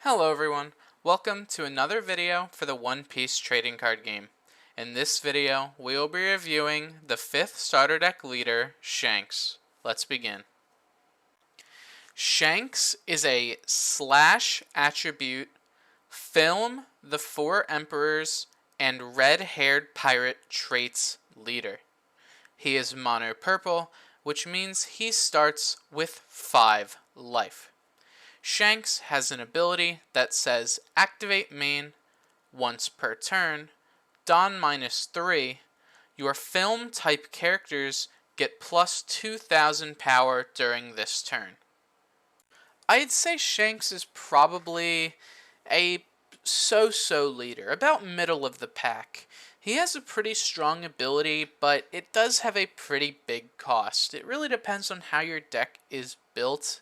Hello everyone, welcome to another video for the One Piece trading card game. In this video, we will be reviewing the 5th starter deck leader, Shanks. Let's begin. Shanks is a slash attribute, film the Four Emperors, and red-haired pirate traits leader. He is mono purple, which means he starts with 5 life. Shanks has an ability that says activate main once per turn, Don -3. Your film type characters get plus 2000 power during this turn. I'd say Shanks is probably a so-so leader, about middle of the pack. He has a pretty strong ability, but it does have a pretty big cost. It really depends on how your deck is built.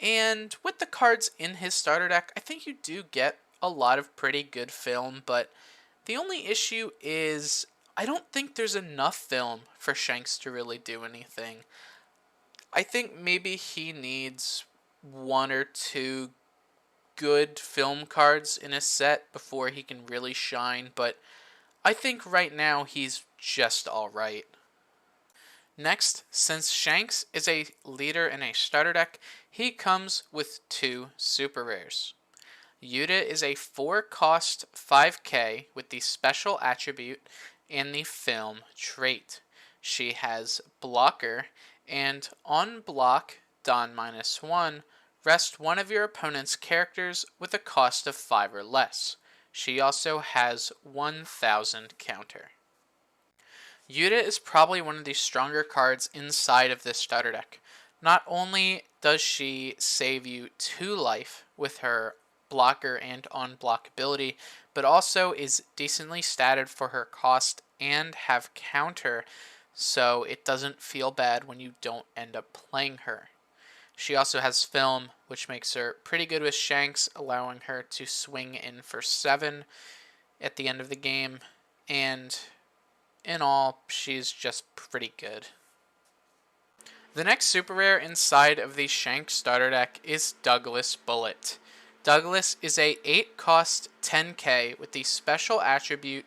And with the cards in his starter deck, I think you do get a lot of pretty good film, but the only issue is I don't think there's enough film for Shanks to really do anything. I think maybe he needs 1 or 2 good film cards in a set before he can really shine, but I think right now he's just alright. Next, since Shanks is a leader in a starter deck, he comes with 2 super rares. Yuta is a 4-cost 5k with the special attribute and the film trait. She has blocker, and on block, Don -1, rest one of your opponent's characters with a cost of 5 or less. She also has 1000 counter. Yuta is probably one of the stronger cards inside of this starter deck. Not only does she save you 2 life with her blocker and on-block ability, but also is decently statted for her cost and have counter, so it doesn't feel bad when you don't end up playing her. She also has film, which makes her pretty good with Shanks, allowing her to swing in for 7 at the end of the game, and in all, she's just pretty good. The next super rare inside of the Shanks starter deck is Decklist Bullet. Decklist is a 8-cost 10k with the special attribute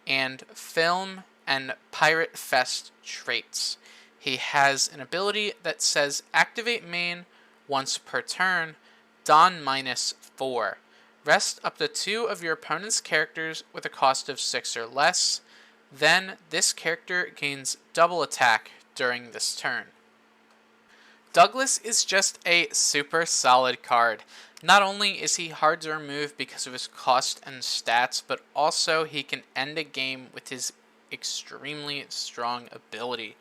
and film and Pirate Fest traits. He has an ability that says activate main once per turn, Don -4. Rest up to 2 of your opponent's characters with a cost of 6 or less. Then this character gains double attack during this turn. Decklist is just a super solid card. Not only is he hard to remove because of his cost and stats, but also he can end a game with his extremely strong ability.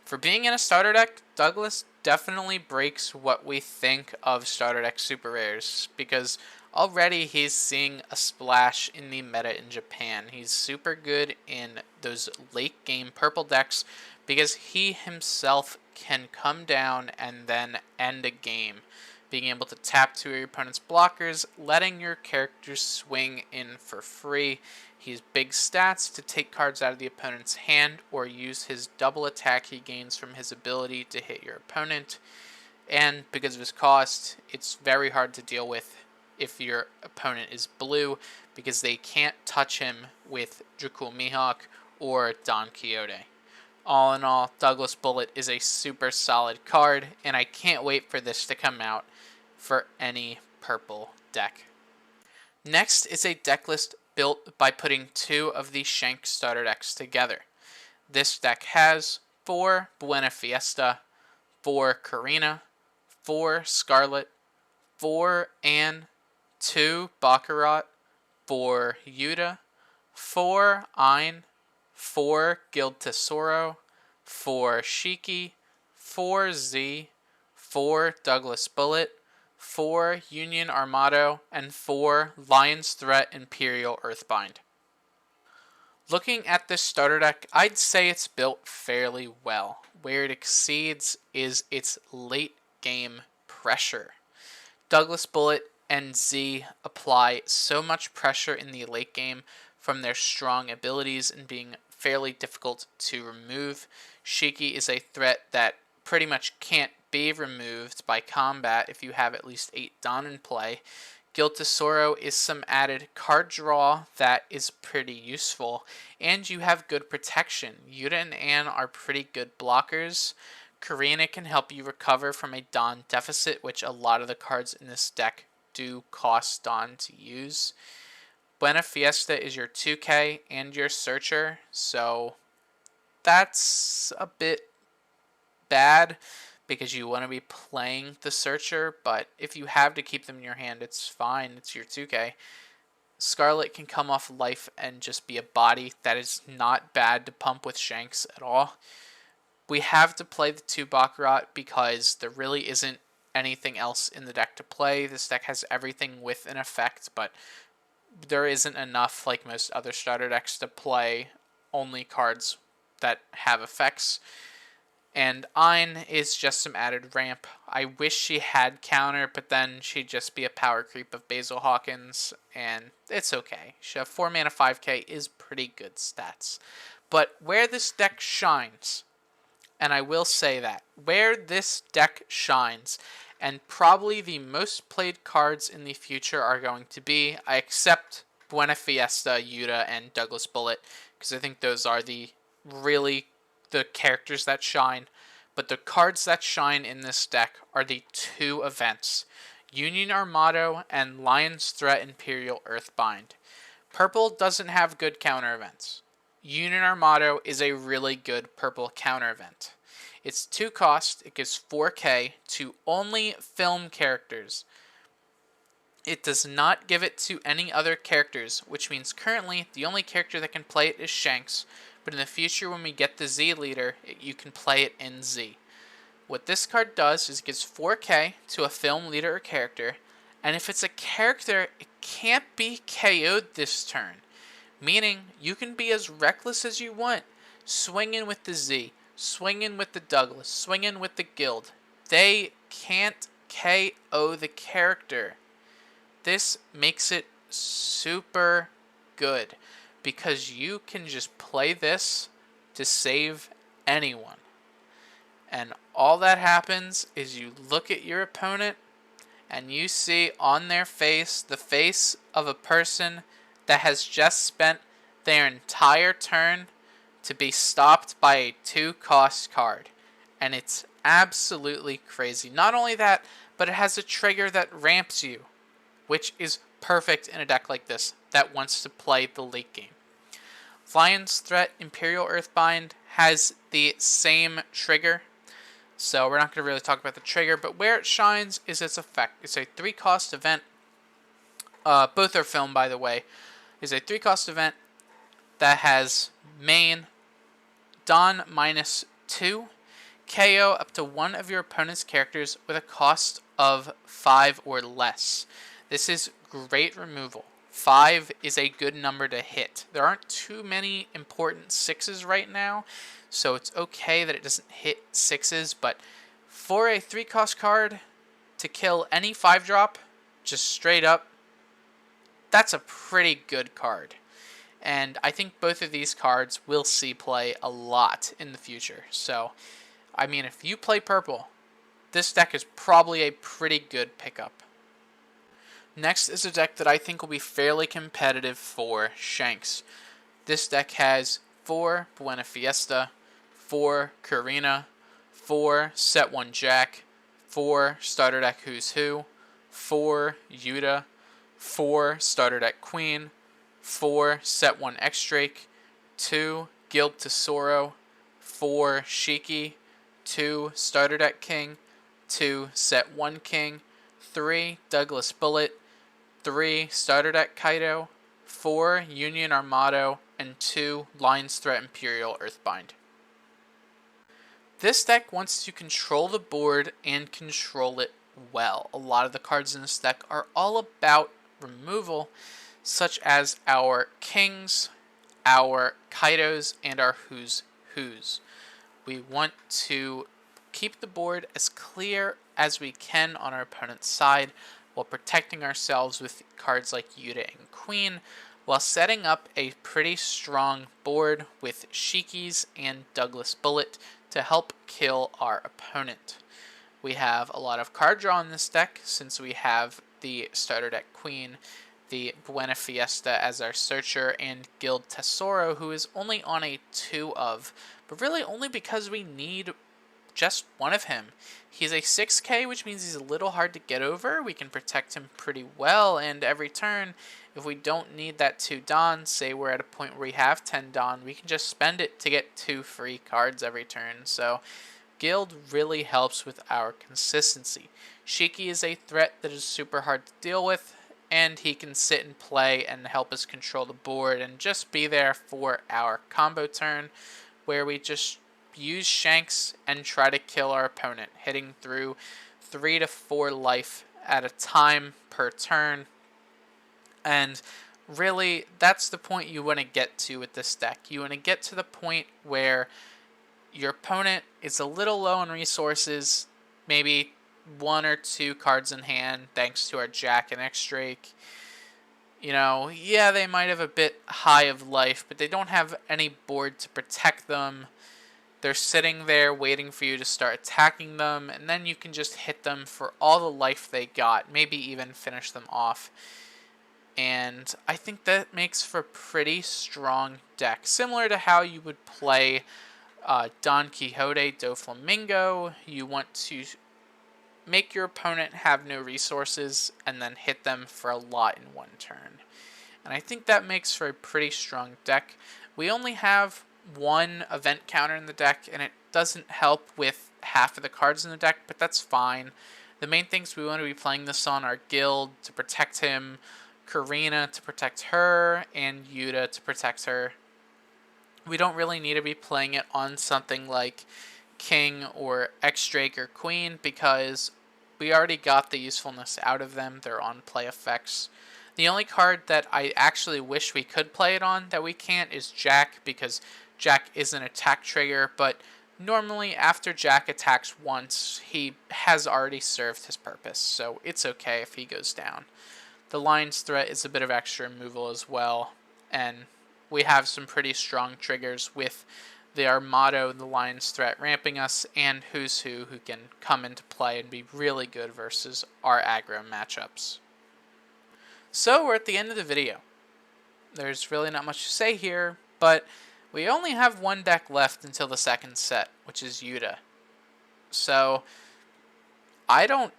For being in a starter deck, Decklist definitely breaks what we think of starter deck super rares, because already he's seeing a splash in the meta in Japan. He's super good in those late game purple decks because he himself can come down and then end a game, being able to tap 2 of your opponent's blockers, letting your characters swing in for free. He has big stats to take cards out of the opponent's hand or use his double attack he gains from his ability to hit your opponent. And because of his cost, it's very hard to deal with if your opponent is blue, because they can't touch him with Dracul Mihawk or Don Quixote. All in all, Decklist Bullet is a super solid card, and I can't wait for this to come out for any purple deck. Next is a deck list built by putting 2 of the Shanks starter decks together. This deck has 4 Buena Fiesta, 4 Karina, 4 Scarlet, 4 Anne, 2 Baccarat, 4 Yuta, 4 Ein, 4 Guild Tesoro, 4 Shiki, 4 Z, 4 Decklist Bullet, 4 Union Armado, and 4 Lion's Threat Imperial Earthbind. Looking at this starter deck, I'd say it's built fairly well. Where it exceeds is its late game pressure. Decklist Bullet and Z apply so much pressure in the late game from their strong abilities and being fairly difficult to remove. Shiki is a threat that pretty much can't be removed by combat if you have at least 8 Don in play. Guild to Sorrow is some added card draw that is pretty useful, and you have good protection. Yuta and Anne are pretty good blockers. Karina can help you recover from a Dawn deficit, which a lot of the cards in this deck do cost Dawn to use. Buena Fiesta is your 2K and your Searcher, so that's a bit bad because you want to be playing the Searcher, but if you have to keep them in your hand, it's fine. It's your 2K. Scarlet can come off life and just be a body. That is not bad to pump with Shanks at all. We have to play the 2 Baccarat because there really isn't anything else in the deck to play. This deck has everything with an effect, but there isn't enough, like most other starter decks, to play only cards that have effects. And Ein is just some added ramp. I wish she had counter, but then she'd just be a power creep of Basil Hawkins, and it's okay. She have 4 mana 5k is pretty good stats. But where this deck shines, and I will say that, where this deck shines, and probably the most played cards in the future are going to be, I accept Buena Fiesta, Yuta, and Douglas Bullet, because I think those are the characters that shine, but the cards that shine in this deck are the 2 events, Union Armado and Lion's Threat Imperial Earthbind. Purple doesn't have good counter events. Union Armado is a really good purple counter event. It's 2 cost, it gives 4k to only film characters. It does not give it to any other characters, which means currently the only character that can play it is Shanks, but in the future when we get the Z leader, you can play it in Z. What this card does is it gives 4k to a film leader or character, and if it's a character, it can't be KO'd this turn. Meaning, you can be as reckless as you want, swinging with the Z, swinging with the Douglas, swinging with the Guild. They can't KO the character. This makes it super good, because you can just play this to save anyone. And all that happens is you look at your opponent and you see on their face the face of a person that has just spent their entire turn to be stopped by a 2-cost card. And it's absolutely crazy. Not only that, but it has a trigger that ramps you, which is perfect in a deck like this that wants to play the late game. Lion's Threat Imperial Earthbind has the same trigger, so we're not going to really talk about the trigger, but where it shines is its effect. It's a 3-cost event. Both are filmed, by the way. It's a 3-cost event that has main, Dawn -2, KO up to one of your opponent's characters with a cost of 5 or less. This is great removal. 5 is a good number to hit. There aren't too many important 6s right now, so it's okay that it doesn't hit 6s, but for a 3-cost card to kill any 5-drop, just straight up, that's a pretty good card. And I think both of these cards will see play a lot in the future. So, I mean, if you play purple, this deck is probably a pretty good pickup. Next is a deck that I think will be fairly competitive for Shanks. This deck has 4 Buena Fiesta, 4 Karina, 4 Set 1 Jack, 4 Starter Deck Who's Who, 4 Yuta, 4 Starter Deck Queen, 4 Set 1 X-Drake, 2 Guild to Sorrow, 4 Shiki, 2 Starter Deck King, 2 Set 1 King, 3 Douglas Bullet, 3 Starter Deck Kaido, 4 Union Armado, and 2 Lion's Threat Imperial Earthbind. This deck wants to control the board and control it well. A lot of the cards in this deck are all about removal, such as our Kings, our Kaidos, and our Who's Who's. We want to keep the board as clear as we can on our opponent's side, while protecting ourselves with cards like Yuta and Queen, while setting up a pretty strong board with Shikis and Douglas Bullet to help kill our opponent. We have a lot of card draw in this deck, since we have the starter deck queen, the Buena Fiesta as our searcher, and Guild Tesoro, who is only on a 2 of, but really only because we need just one of him. He's a 6k, which means he's a little hard to get over. We can protect him pretty well, and every turn, if we don't need that 2 Don, say we're at a point where we have 10 Don, we can just spend it to get 2 free cards every turn. So Guild really helps with our consistency. Shiki is a threat that is super hard to deal with, and he can sit and play and help us control the board and just be there for our combo turn, where we just use Shanks and try to kill our opponent, hitting through 3 to 4 life at a time per turn. And really, that's the point you want to get to with this deck. You want to get to the point where your opponent is a little low on resources, maybe 1 or 2 cards in hand, thanks to our Jack and X-Drake. You know, yeah, they might have a bit high of life, but they don't have any board to protect them. They're sitting there waiting for you to start attacking them, and then you can just hit them for all the life they got, maybe even finish them off. And I think that makes for a pretty strong deck, similar to how you would play Don Quixote do Flamingo. You want to make your opponent have no resources and then hit them for a lot in one turn. And I think that makes for a pretty strong deck. We only have 1 event counter in the deck, and it doesn't help with half of the cards in the deck, but that's fine. The main things we want to be playing this on are Guild to protect him, Karina to protect her, and Yuta to protect her. We don't really need to be playing it on something like King or X-Drake or Queen, because we already got the usefulness out of them. They're on play effects. The only card that I actually wish we could play it on that we can't is Jack, because Jack is an attack trigger, but normally after Jack attacks once, he has already served his purpose, so it's okay if he goes down. The Lion's Threat is a bit of extra removal as well, and we have some pretty strong triggers with the Armado, the Lion's Threat ramping us, and Who's Who can come into play and be really good versus our aggro matchups. So we're at the end of the video. There's really not much to say here, but we only have 1 deck left until the second set, which is Yuta. So I don't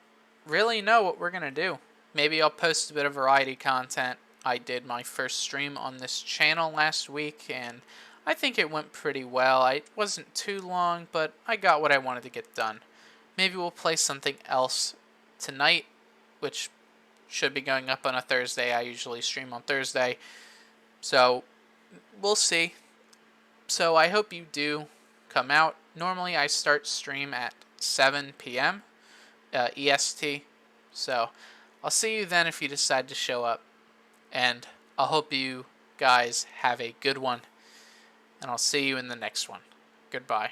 really know what we're going to do. Maybe I'll post a bit of variety content. I did my first stream on this channel last week, and I think it went pretty well. It wasn't too long, but I got what I wanted to get done. Maybe we'll play something else tonight, which should be going up on a Thursday. I usually stream on Thursday, so we'll see. So I hope you do come out. Normally I start stream at 7 p.m. EST, so I'll see you then if you decide to show up, and I hope you guys have a good one, and I'll see you in the next one. Goodbye.